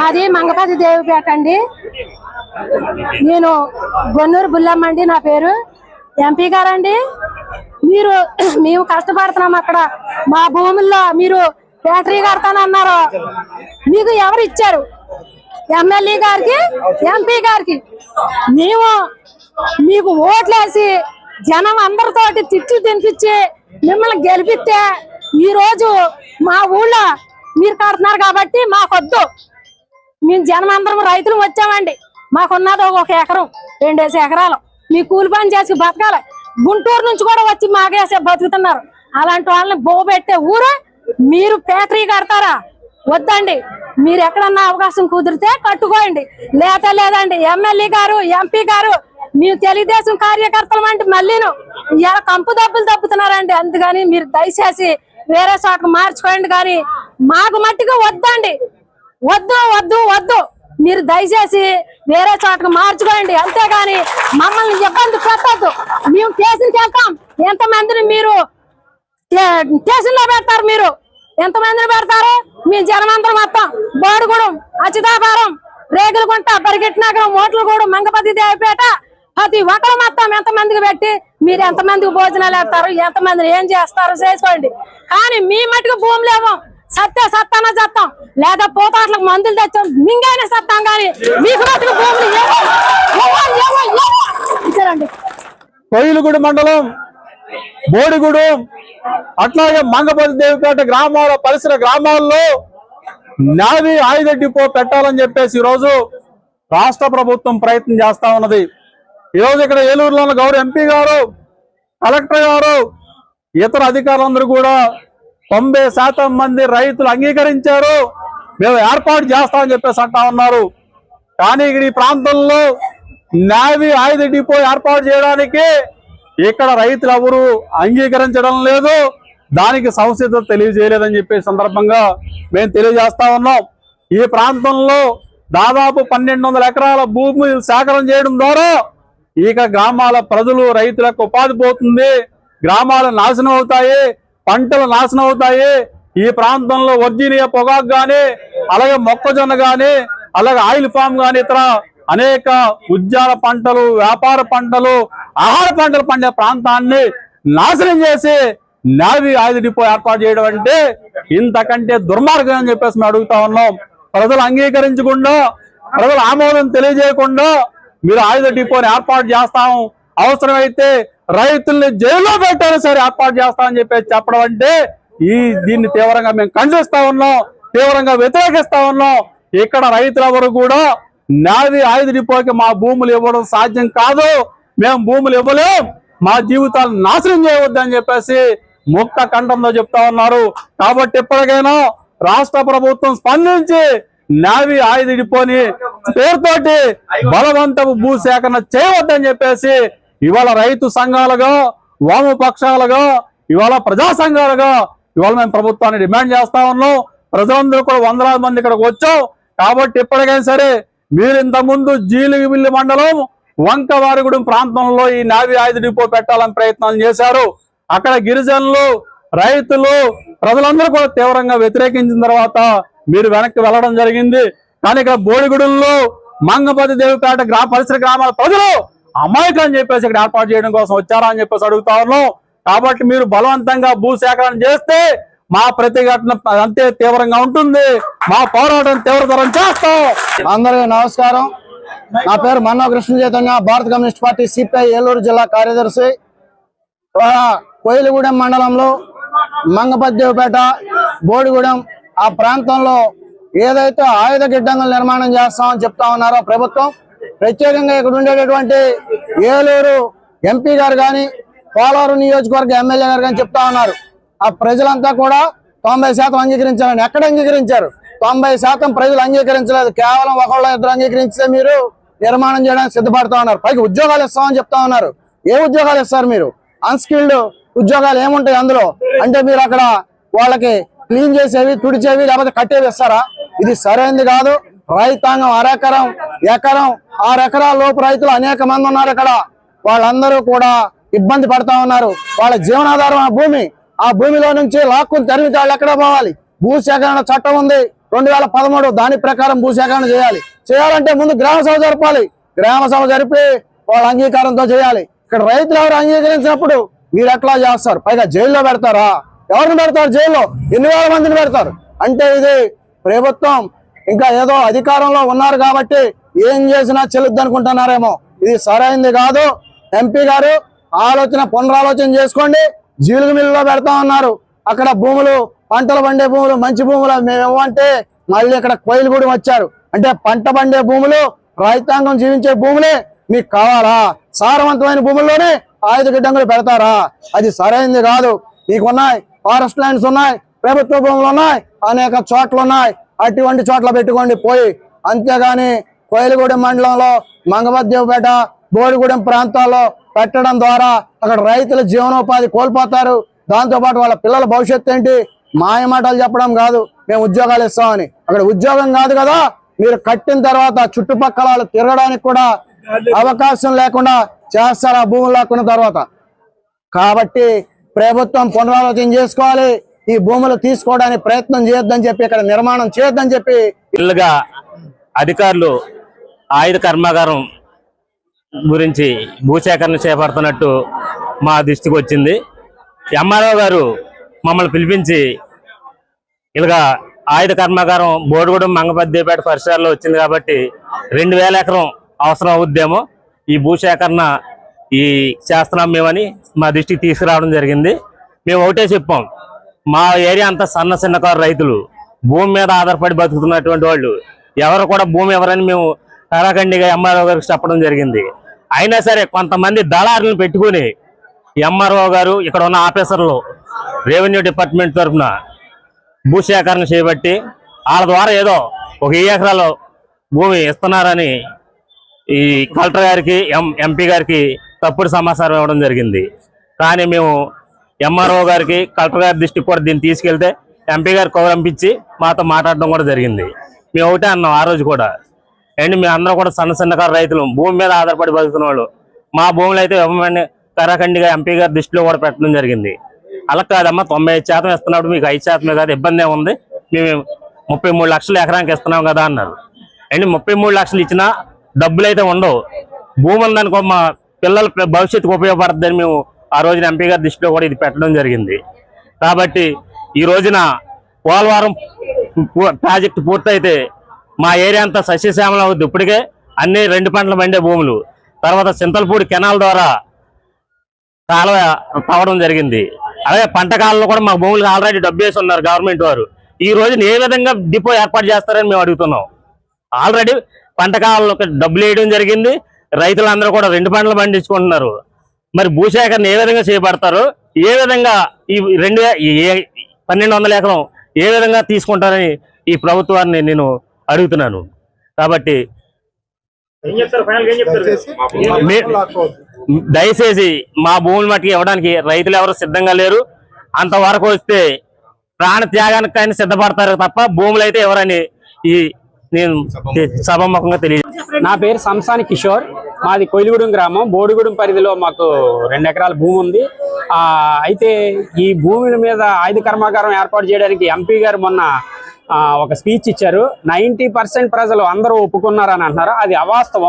మాది మంగపతి దేవిపేట అండి. నేను గొన్నూరు బుల్లమ్మ అండి నా పేరు. ఎంపీ గారండి, మేము కష్టపడుతున్నాం. అక్కడ మా భూముల్లో మీరు ఫ్యాక్టరీ కడతానన్నారు. మీకు ఎవరు ఇచ్చారు? ఎమ్మెల్యే గారికి, ఎంపీ గారికి. మేము మీకు ఓట్లేసి జనం అందరితోటి తిట్లు తినిపించి మిమ్మల్ని గెలిపిస్తే ఈ రోజు మా ఊళ్ళో మీరు కడుతున్నారు కాబట్టి మాకొద్దు. మేము జనం అందరం రైతులు వచ్చామండి. మాకున్నది ఒక ఎకరం 2 ఎకరాలు. మీ కూలి పని చేసి బతకాలి. గుంటూరు నుంచి కూడా వచ్చి మాకేసే బతుకుతున్నారు. అలాంటి వాళ్ళని బోబెట్టే ఊరు మీరు ఫ్యాక్టరీ కడతారా? వద్దండి. మీరు ఎక్కడన్నా అవకాశం కుదిరితే కట్టుకోండి, లేదండి. ఎమ్మెల్యే గారు, ఎంపీ గారు, మేము తెలుగుదేశం కార్యకర్తలు అంటే మళ్ళీను ఇలా కంపు దెబ్బలు దప్పుతున్నారండి. అందుకని మీరు దయచేసి వేరే చోట మార్చుకోండి. కానీ మాకు మట్టిగా వద్దండి. వద్దు. మీరు దయచేసి వేరే చోటకు మార్చుకోండి. అంతేగాని మమ్మల్ని ఇబ్బంది పెట్టద్దు. మేము స్టేషన్కి వెళ్తాం. ఎంతమందిని మీరు స్టేషన్ లో పెడతారు? మీరు ఎంతమందిని పెడతారు? మీ జనమందరం మొత్తం బోడుగూడెం, అచితాపురం, రేగులగుంట, పరిగెట్టినగరం, మోట్లగూడెం, మంగపతి దేవిపేట ప్రతి ఒక్కరు మొత్తం ఎంతమందికి పెట్టి మీరు ఎంతమందికి భోజనాలు పెడతారు, ఎంతమందిని ఏం చేస్తారో చేసుకోండి. కానీ మీ మటుకు భూమి లేవు. సత్తాన చత్తాం, లేదా పోతాట్లకు మందులు తెచ్చాం, మింగైనా సత్తాం. కానీ మీకు మటుకు భూములు ఇచ్చారండి. కోయిలగూడెం మండలం బోడిగూడెం అట్లాగే మంగపతి దేవిపేట గ్రామాల పరిసర గ్రామాల్లో నావీ ఆయుధ డిపో పెట్టాలని చెప్పేసి ఈరోజు రాష్ట్ర ప్రభుత్వం ప్రయత్నం చేస్తా ఉన్నది. ఈరోజు ఇక్కడ ఏలూరులో గౌరవ ఎంపీ గారు, కలెక్టర్ గారు, ఇతర అధికారులందరూ కూడా 90% మంది రైతులు అంగీకరించారు. మేము ఏర్పాటు చేస్తామని చెప్పేసి అంటా ఉన్నారు. కానీ ఇక్కడ ఈ ప్రాంతంలో నావీ ఆయుధ డిపో ఏర్పాటు చేయడానికి ఇక్కడ రైతులు ఎవరు అంగీకరించడం లేదు. దానికి సంసిద్ధత తెలియజేయలేదని చెప్పే సందర్భంగా మేము తెలియజేస్తా ఉన్నాం. ఈ ప్రాంతంలో దాదాపు 1200 ఎకరాల భూమి సేకరణ చేయడం ద్వారా ఇక గ్రామాల ప్రజలు, రైతులకు ఉపాధి పోతుంది. గ్రామాలు నాశనం అవుతాయి, పంటలు నాశనం అవుతాయి. ఈ ప్రాంతంలో వర్జీనియా పొగాకు కానీ, అలాగే మొక్కజొన్న కానీ, అలాగే ఆయిల్ ఫామ్ కానీ, ఇతర అనేక ఉద్యాన పంటలు, వ్యాపార పంటలు, ఆహార పంటలు పండే ప్రాంతాన్ని నాశనం చేసి నావీ ఆయుధ డిపో ఏర్పాటు చేయడం అంటే ఇంతకంటే దుర్మార్గం అని చెప్పేసి మేము అడుగుతా ఉన్నాం. ప్రజలు అంగీకరించకుండా, ప్రజలు ఆమోదం తెలియజేయకుండా మీరు ఆయుధ డిపోని ఏర్పాటు చేస్తాం, అవసరమైతే రైతుల్ని జైల్లో పెట్టాలి సరే ఏర్పాటు చేస్తామని చెప్పేసి చెప్పడం అంటే దీన్ని తీవ్రంగా మేము ఖండిస్తా ఉన్నాం, తీవ్రంగా వ్యతిరేకిస్తా ఉన్నాం. ఇక్కడ రైతులెవరు కూడా నావీ ఆయుధ డిపోకి మా భూములు ఇవ్వడం సాధ్యం కాదు, మేము భూములు ఇవ్వలేం, మా జీవితాలు నాశనం చేయవద్దని చెప్పేసి ముక్త కంఠంతో చెప్తా ఉన్నారు. కాబట్టి ఇప్పటికైనా రాష్ట్ర ప్రభుత్వం స్పందించి నావీ ఆయుధ డిపోని పేరుతోటి బలవంతపు భూ సేకరణ చేయవద్దని చెప్పేసి ఇవాళ రైతు సంఘాలుగా, వామపక్షాలుగా, ఇవాళ ప్రజా సంఘాలుగా ఇవాళ మేము ప్రభుత్వాన్ని డిమాండ్ చేస్తా ఉన్నాం. ప్రజలందరూ కూడా వందలాది మంది ఇక్కడికి వచ్చాం. కాబట్టి ఇప్పటికైనా సరే మీరు ఇంతకుముందు జీలిగిబిల్లి మండలం వంకవారిగూడెం ప్రాంతంలో ఈ నావీ ఆయుధ డిపో పెట్టాలని ప్రయత్నాలు చేశారు. అక్కడ గిరిజనులు, రైతులు, ప్రజలందరూ కూడా తీవ్రంగా వ్యతిరేకించిన తర్వాత మీరు వెనక్కి వెళ్ళడం జరిగింది. కానీ ఇక్కడ బోడిగూడెంలో మంగపతి దేవిపేట పరిసర గ్రామాల ప్రజలు అమాయకులు అని చెప్పేసి ఇక్కడ ఏర్పాటు చేయడం కోసం వచ్చారా అని చెప్పేసి అడుగుతా ఉన్నాం. కాబట్టి మీరు బలవంతంగా భూ సేకరణ చేస్తే మా ప్రతిఘటన అంతే తీవ్రంగా ఉంటుంది, మా పోరాటం తీవ్రతరం చేస్తాం. అందరికీ నమస్కారం. నా పేరు మన్నా కృష్ణ చైతన్య, భారత కమ్యూనిస్ట్ పార్టీ సిపిఐ ఏలూరు జిల్లా కార్యదర్శి. కోయిలగూడెం మండలంలో మంగపతి దేవిపేట, బోడిగూడెం ఆ ప్రాంతంలో ఏదైతే ఆయుధ గిడ్డంగులు నిర్మాణం చేస్తామని చెప్తా ఉన్నారో ప్రభుత్వం, ప్రత్యేకంగా ఇక్కడ ఉండేటటువంటి ఏలూరు ఎంపీ గారు కానీ, పోలవరం నియోజకవర్గ ఎమ్మెల్యే గారు కానీ చెప్తా ఉన్నారు ఆ ప్రజలంతా కూడా 90% అంగీకరించాలని. ఎక్కడ అంగీకరించారు? 90% ప్రజలు అంగీకరించలేదు. కేవలం 1-2 అంగీకరించితే మీరు నిర్మాణం చేయడానికి సిద్ధపడతా ఉన్నారు. పైకి ఉద్యోగాలు ఇస్తామని చెప్తా ఉన్నారు. ఏ ఉద్యోగాలు ఇస్తారు మీరు? అన్స్కిల్డ్ ఉద్యోగాలు ఏముంటాయి అందులో? అంటే మీరు అక్కడ వాళ్ళకి క్లీన్ చేసేవి, తుడిచేవి, లేకపోతే కట్టేవి ఇస్తారా? ఇది సరైనది కాదు. రైతాంగం ఎకరం 6 ఎకరాల లోపు రైతులు అనేక మంది ఉన్నారు ఇక్కడ. వాళ్ళందరూ కూడా ఇబ్బంది పడతా ఉన్నారు. వాళ్ళ జీవనాధారం ఆ భూమి. ఆ భూమిలో నుంచి లాక్కుని తరిమితే వాళ్ళు ఎక్కడ పోవాలి? భూ సేకరణ చట్టం ఉంది, 2013 దాని ప్రకారం భూసేకరణ చేయాలంటే ముందు గ్రామ సభ జరపాలి. గ్రామ సభ జరిపి వాళ్ళ అంగీకారంతో చేయాలి. ఇక్కడ రైతులు ఎవరు అంగీకరించినప్పుడు మీరు ఎట్లా చేస్తారు? పైగా జైల్లో పెడతారా? ఎవరిని పెడతారు జైల్లో? ఎన్ని వేల మందిని పెడతారు? అంటే ఇది ప్రభుత్వం ఇంకా ఏదో అధికారంలో ఉన్నారు కాబట్టి ఏం చేసినా చెల్లుద్ది అనుకుంటున్నారేమో. ఇది సరైంది కాదు. ఎంపీ గారు పునరాలోచన చేసుకోండి. జీలుగు మిల్లులో పెడతా ఉన్నారు. అక్కడ భూములు, పంటలు పండే భూములు, మంచి భూములు మేము ఇవ్వంటే మళ్ళీ ఇక్కడ కోయిలగూడెం వచ్చారు. అంటే పంట పండే భూములు, రైతాంగం జీవించే భూములే మీకు కావాలా? సారవంతమైన భూముల్లోనే ఆయుధ గిడ్డంగులు పెడతారా? అది సరైంది కాదు. మీకున్నాయి ఫారెస్ట్ ల్యాండ్స్ ఉన్నాయి, ప్రభుత్వ భూములు ఉన్నాయి, అనేక చోట్ల ఉన్నాయి. అటువంటి చోట్ల పెట్టుకోండి పోయి. అంతేగాని కోయిలగూడెం మండలంలో మంగపద్దేవపేట, బోడిగూడెం ప్రాంతాల్లో పెట్టడం ద్వారా అక్కడ రైతుల జీవనోపాధి కోల్పోతారు. దాంతోపాటు వాళ్ళ పిల్లల భవిష్యత్తు ఏంటి? మాయమాటలు చెప్పడం కాదు మేము ఉద్యోగాలు ఇస్తామని. అక్కడ ఉద్యోగం కాదు కదా, మీరు కట్టిన తర్వాత చుట్టుపక్కల వాళ్ళు తిరగడానికి కూడా అవకాశం లేకుండా చేస్తారు ఆ భూములు లాక్కున్న తర్వాత. కాబట్టి ప్రభుత్వం పునరాలోచన చేసుకోవాలి. ఈ భూములు తీసుకోవడానికి ప్రయత్నం చేయొద్దని చెప్పి, ఇక్కడ నిర్మాణం చేయొద్దని చెప్పి ఇల్లుగా అధికారులు ఆయుధ కర్మాగారం గురించి భూసేకరణ చేపడుతున్నట్టు మా దృష్టికి వచ్చింది. ఎంఆర్ఓ గారు మమ్మల్ని పిలిపించి ఇలాగా ఆయుధ కర్మాగారం బోడిగూడెం మంగపద్దేపేట పరిసరాల్లో వచ్చింది కాబట్టి 2000 ఎకరం అవసరం అవుద్దేమో, ఈ భూసేకరణ చేస్తున్నాం మేమని మా దృష్టికి తీసుకురావడం జరిగింది. మేము ఒకటే చెప్పాం, మా ఏరియా అంతా చిన్నకారు రైతులు, భూమి మీద ఆధారపడి బతుకుతున్నటువంటి వాళ్ళు, ఎవరు కూడా భూమి ఎవరని మేము కరాఖండిగా ఎంఆర్ఓ గారికి చెప్పడం జరిగింది. అయినా సరే కొంతమంది దళారులను పెట్టుకుని ఎంఆర్ఓ గారు, ఇక్కడ ఉన్న ఆఫీసర్లు, రెవెన్యూ డిపార్ట్మెంట్ తరఫున భూసేకరణ చేయబట్టి వాళ్ళ ద్వారా ఏదో 1 ఎకరాలు భూమి ఇస్తున్నారని ఈ కలెక్టర్ గారికి, ఎంపీ గారికి తప్పుడు సమాచారం ఇవ్వడం జరిగింది. కానీ మేము ఎంఆర్ఓ గారికి, కలెక్టర్ గారి దృష్టికి కూడా దీన్ని తీసుకెళ్తే ఎంపీ గారు కౌరంపించి మాతో మాట్లాడడం కూడా జరిగింది. మేము ఒకటే అన్నాం ఆ రోజు కూడా, అండ్ మేము అందరం కూడా చిన్నకారు రైతులు, భూమి మీద ఆధారపడి బతుకుతున్న వాళ్ళు, మా భూములు అయితే ఇవ్వమని కరాఖండిగా ఎంపీ గారి దృష్టిలో కూడా పెట్టడం జరిగింది. అలా కాదమ్మా, 95% ఇస్తున్నప్పుడు మీకు 5% కాదు, ఇబ్బంది ఏముంది, మేము 33 లక్షలు ఎకరానికి ఇస్తున్నాం కదా అన్నారు. అండ్ 33 లక్షలు ఇచ్చినా డబ్బులు అయితే ఉండవు. భూమి ఉందనుకో మా పిల్లల భవిష్యత్తుకు ఉపయోగపడుతుందని మేము ఆ రోజున ఎంపీ గారి దృష్టిలో కూడా ఇది పెట్టడం జరిగింది. కాబట్టి ఈ రోజున పోలవరం ప్రాజెక్టు పూర్తయితే మా ఏరియా అంతా సస్యశ్యామలం అవుద్ది. ఇప్పటికే అన్ని 2 పంటలు పండే భూములు, తర్వాత చింతలపూడి కెనాల్ ద్వారా కాలువ తవ్వడం జరిగింది. అలాగే పంట కాలంలో కూడా మా భూములకు ఆల్రెడీ డబ్బు వేసి ఉన్నారు గవర్నమెంట్ వారు. ఈ రోజున ఏ విధంగా డిపో ఏర్పాటు చేస్తారని మేము అడుగుతున్నాం. ఆల్రెడీ పంట కాలంలో డబ్బులు వేయడం జరిగింది, రైతులందరూ కూడా 2 పంటలు పండించుకుంటున్నారు. మరి భూసేకరణ ఏ విధంగా చేపడతారు, ఏ విధంగా ఈ 1200 ఎకరం ఏ విధంగా తీసుకుంటారని ఈ ప్రభుత్వాన్ని నేను అడుగుతున్నాను. కాబట్టి దయచేసి మా భూముల మట్టికి ఇవ్వడానికి రైతులు ఎవరు సిద్ధంగా లేరు. అంతవరకు వస్తే ప్రాణ త్యాగానికి కానీ సిద్ధపడతారు తప్ప భూములు అయితే ఎవరని నేను సభాముఖంగా తెలియదు. నా పేరు సంసాని కిషోర్, మాది కోయిలగూడెం గ్రామం, బోడిగూడెం పరిధిలో మాకు 2 ఎకరాల భూమి ఉంది. అయితే ఈ భూముల మీద ఆయుధ కర్మాగారం ఏర్పాటు చేయడానికి ఎంపీ గారు మొన్న ఒక స్పీచ్ ఇచ్చారు. 90% ప్రజలు అందరూ ఒప్పుకున్నారని అంటున్నారు. అది అవాస్తవం.